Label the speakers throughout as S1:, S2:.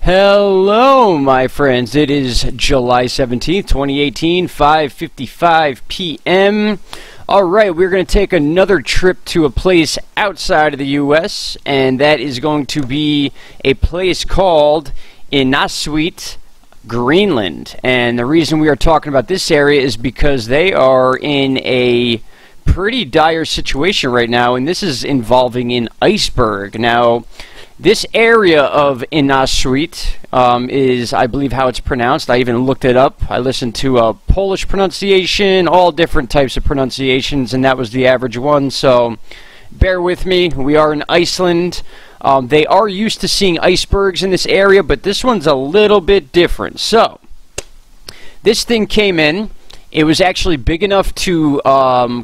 S1: Hello, my friends. It is July 17th, 2018, 5:55 p.m. Alright, we're going to take another trip to a place outside of the U.S., and that is going to be a place called INNAARSUIT, Greenland. And the reason we are talking about this area is because they are in a pretty dire situation right now, and this is involving in IceBerg. Now, this area of INNAARSUIT is, I believe, how it's pronounced. I even looked it up. I listened to a Polish pronunciation, all different types of pronunciations, and that was the average one. So bear with me. We are in Iceland. They are used to seeing icebergs in this area, but this one's a little bit different. So this thing came in. It was actually big enough to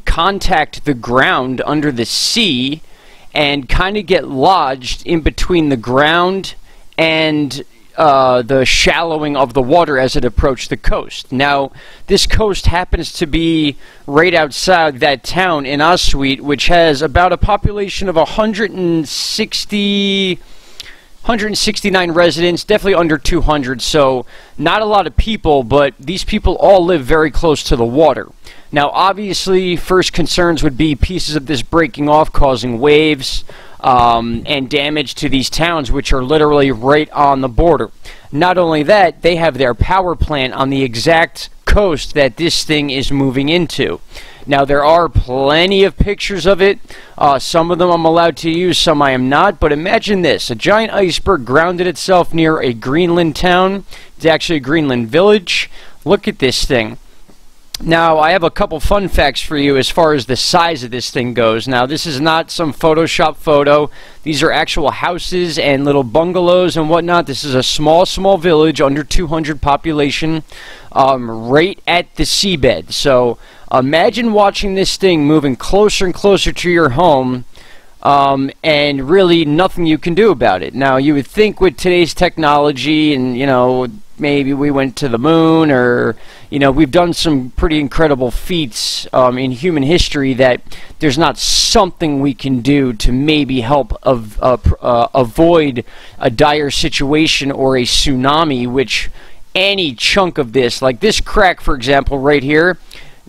S1: contact the ground under the sea and kind of get lodged in between the ground and the shallowing of the water as it approached the coast. Now, this coast happens to be right outside that town, INNAARSUIT, which has about a population of 169 residents, definitely under 200, so not a lot of people, but these people all live very close to the water. Now, obviously, first concerns would be pieces of this breaking off, causing waves and damage to these towns, which are literally right on the border. Not only that, they have their power plant on the exact coast that this thing is moving into. Now, there are plenty of pictures of it. Some of them I'm allowed to use, some I am not. But imagine this. A giant iceberg grounded itself near a Greenland town. It's actually a Greenland village. Look at this thing. Now, I have a couple fun facts for you as far as the size of this thing goes. Now, this is not some Photoshop photo. These are actual houses and little bungalows and whatnot. This is a small village, under 200 population, right at the seabed. So, imagine watching this thing moving closer and closer to your home, and really nothing you can do about it. Now, you would think with today's technology and, you know, maybe we went to the moon, or, you know, we've done some pretty incredible feats in human history, that there's not something we can do to maybe help avoid a dire situation or a tsunami, which any chunk of this, like this crack, for example, right here,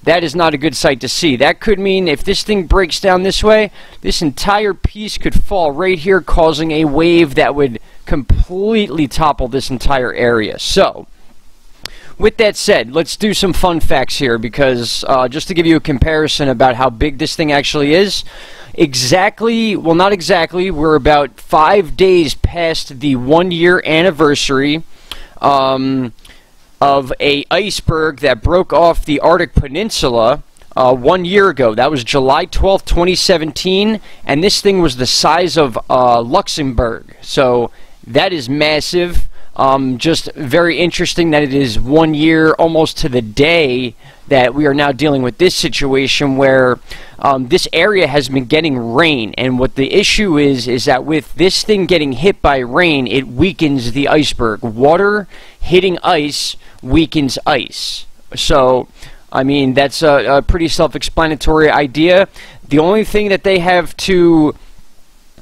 S1: that is not a good sight to see. That could mean if this thing breaks down this way, this entire piece could fall right here, causing a wave that would completely topple this entire area. So, with that said, let's do some fun facts here, because just to give you a comparison about how big this thing actually is, well, not exactly, we're about 5 days past the 1-year anniversary of a iceberg that broke off the Arctic Peninsula 1 year ago. That was July 12th, 2017, and this thing was the size of Luxembourg. So that is massive. Just very interesting that it is 1 year, almost to the day, that we are now dealing with this situation where this area has been getting rain. And what the issue is that with this thing getting hit by rain, it weakens the iceberg. Water hitting ice weakens ice. So, I mean, that's a pretty self-explanatory idea. The only thing that they have to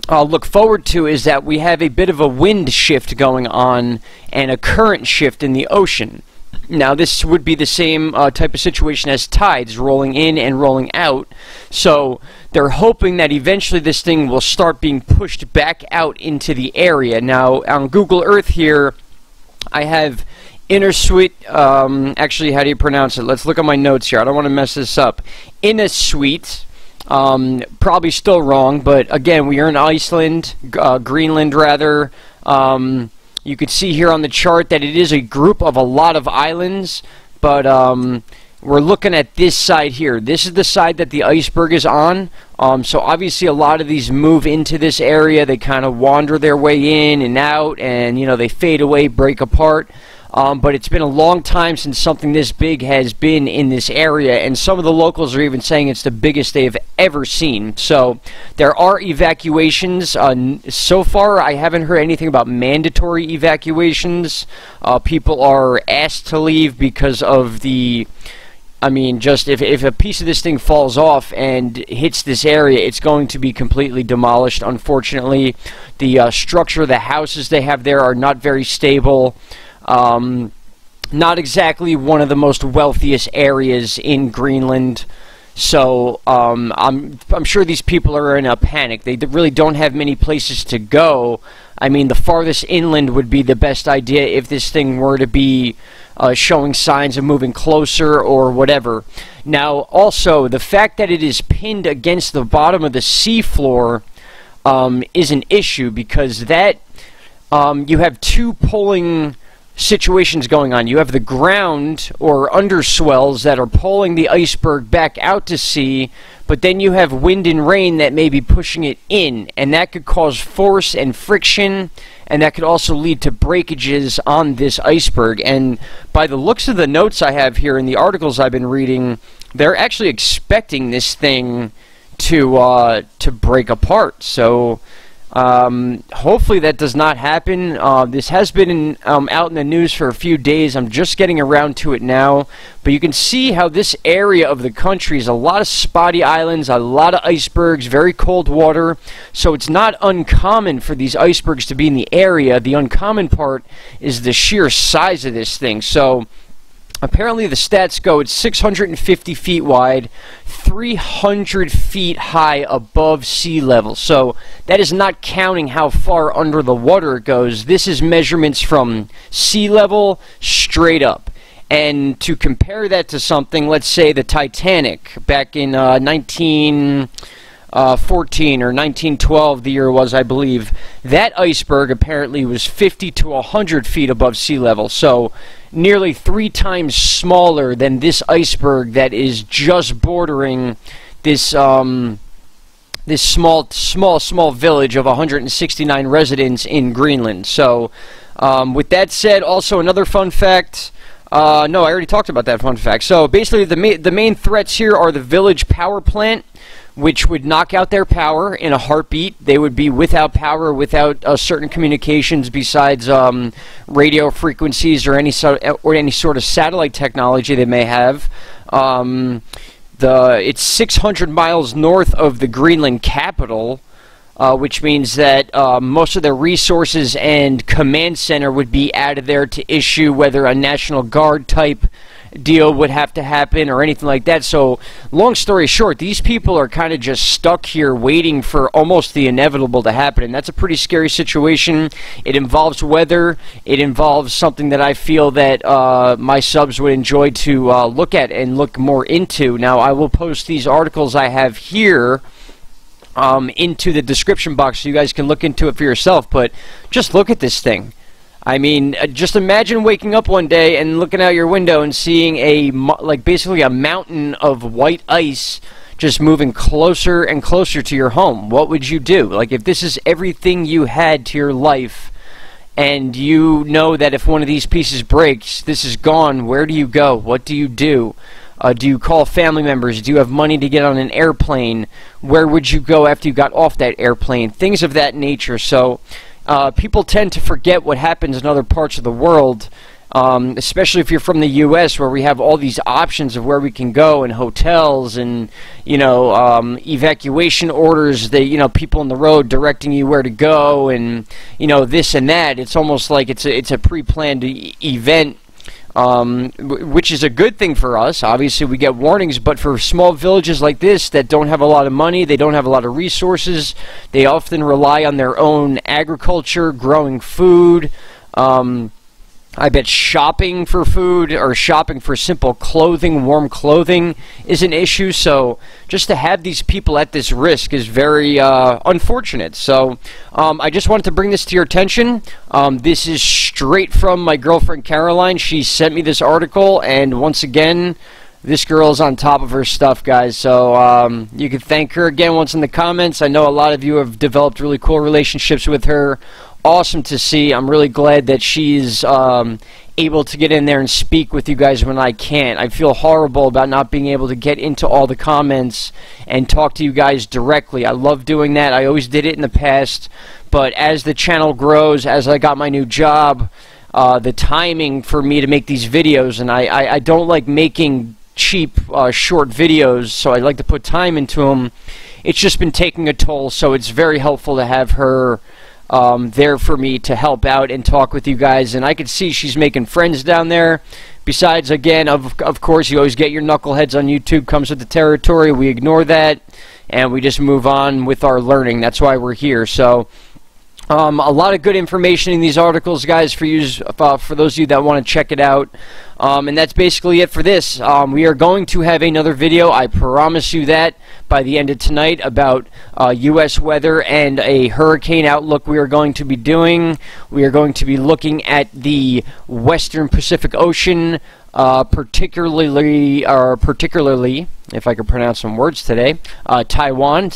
S1: look forward to is that we have a bit of a wind shift going on and a current shift in the ocean. Now, this would be the same type of situation as tides, rolling in and rolling out. So they're hoping that eventually this thing will start being pushed back out into the area. Now, on Google Earth here, I have INNAARSUIT. Actually, how do you pronounce it? Let's look at my notes here. I don't want to mess this up. INNAARSUIT. Probably still wrong, but again, we are in Iceland, Greenland rather. You could see here on the chart that it is a group of a lot of islands, but we're looking at this side here. This is the side that the iceberg is on. So obviously a lot of these move into this area. They kind of wander their way in and out, and, you know, they fade away, break apart. But it's been a long time since something this big has been in this area, and some of the locals are even saying it's the biggest they have ever seen. So there are evacuations. So far, I haven't heard anything about mandatory evacuations. People are asked to leave because of the I mean, just if a piece of this thing falls off and hits this area, it's going to be completely demolished. Unfortunately, the structure of the houses they have there are not very stable. Not exactly one of the most wealthiest areas in Greenland. So I'm sure these people are in a panic. They really don't have many places to go. I mean, the farthest inland would be the best idea if this thing were to be showing signs of moving closer or whatever. Now, also, the fact that it is pinned against the bottom of the seafloor is an issue, because that you have two pulling situations going on. You have the ground or underswells that are pulling the iceberg back out to sea, but then you have wind and rain that may be pushing it in, and that could cause force and friction, and that could also lead to breakages on this iceberg. And by the looks of the notes I have here in the articles I've been reading, they're actually expecting this thing to break apart. So hopefully that does not happen. This has been out in the news for a few days. I'm just getting around to it now. But you can see how this area of the country is a lot of spotty islands, a lot of icebergs, very cold water. So it's not uncommon for these icebergs to be in the area. The uncommon part is the sheer size of this thing. So apparently the stats go, it's 650 feet wide, 300 feet high above sea level. So that is not counting how far under the water it goes. This is measurements from sea level straight up. And to compare that to something, let's say the Titanic back in 1914 or 1912, the year was, I believe, that iceberg apparently was 50 to 100 feet above sea level. So nearly 3 times smaller than this iceberg that is just bordering this this small village of 169 residents in Greenland. So with that said, also another fun fact. No, I already talked about that fun fact. So basically the main threats here are the village power plant, which would knock out their power in a heartbeat. They would be without power, without certain communications besides radio frequencies or any sort of satellite technology they may have. It's 600 miles north of the Greenland capital, which means that most of their resources and command center would be out of there to issue whether a National Guard type deal would have to happen or anything like that. So long story short, these people are kind of just stuck here waiting for almost the inevitable to happen, and that's a pretty scary situation. It involves weather. It involves something that I feel that my subs would enjoy to look at and look more into. Now, I will post these articles I have here into the description box so you guys can look into it for yourself, but just look at this thing. I mean, just imagine waking up one day and looking out your window and seeing basically a mountain of white ice just moving closer and closer to your home. What would you do? Like, if this is everything you had to your life, and you know that if one of these pieces breaks, this is gone, where do you go? What do you do? Do you call family members? Do you have money to get on an airplane? Where would you go after you got off that airplane? Things of that nature. So people tend to forget what happens in other parts of the world, especially if you're from the U.S., where we have all these options of where we can go, and hotels, and evacuation orders. People on the road directing you where to go, and this and that. It's almost like it's a pre-planned event. Which is a good thing for us. Obviously, we get warnings, but for small villages like this that don't have a lot of money, they don't have a lot of resources, they often rely on their own agriculture, growing food. I bet shopping for food or shopping for simple clothing, warm clothing, is an issue. So just to have these people at this risk is very unfortunate. So I just wanted to bring this to your attention. This is straight from my girlfriend Caroline. She sent me this article, and once again, this girl is on top of her stuff, guys. So you can thank her again once in the comments. I know a lot of you have developed really cool relationships with her. Awesome to see. I'm really glad that she's able to get in there and speak with you guys when I can't. I feel horrible about not being able to get into all the comments and talk to you guys directly. I love doing that. I always did it in the past, but as the channel grows, as I got my new job, the timing for me to make these videos, and I don't like making cheap, short videos, so I like to put time into them. It's just been taking a toll, so it's very helpful to have her there for me to help out and talk with you guys. And I could see she's making friends down there. Besides, again, of course, you always get your knuckleheads on YouTube. Comes with the territory. We ignore that, and we just move on with our learning. That's why we're here. So a lot of good information in these articles, guys, for those of you that want to check it out. And that's basically it for this. We are going to have another video, I promise you that, by the end of tonight about U.S. weather and a hurricane outlook we are going to be doing. We are going to be looking at the Western Pacific Ocean, particularly, if I could pronounce some words today, Taiwan,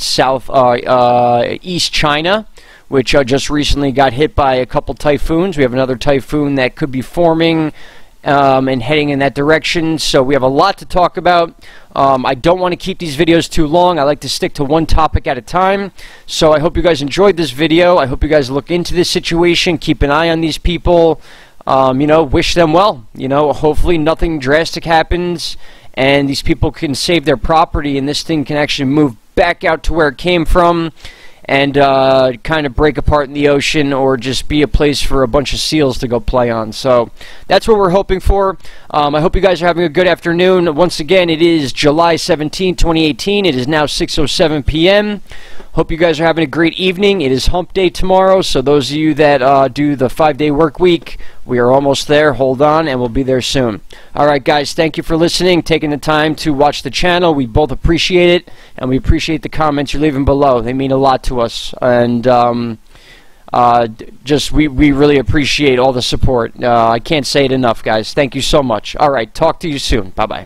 S1: East China, which just recently got hit by a couple typhoons. We have another typhoon that could be forming and heading in that direction, so we have a lot to talk about. I don't want to keep these videos too long. I like to stick to one topic at a time. So I hope you guys enjoyed this video. I hope you guys look into this situation, keep an eye on these people, you know, wish them well. You know, hopefully nothing drastic happens and these people can save their property and this thing can actually move back out to where it came from and kind of break apart in the ocean, or just be a place for a bunch of seals to go play on. So that's what we're hoping for. I hope you guys are having a good afternoon. Once again, it is July 17, 2018. It is now 6:07 p.m. Hope you guys are having a great evening. It is hump day tomorrow, so those of you that do the 5-day work week, we are almost there. Hold on, and we'll be there soon. Alright guys, thank you for listening, taking the time to watch the channel. We both appreciate it, and we appreciate the comments you're leaving below. They mean a lot to us, and we really appreciate all the support. I can't say it enough, guys. Thank you so much. Alright, talk to you soon. Bye-bye.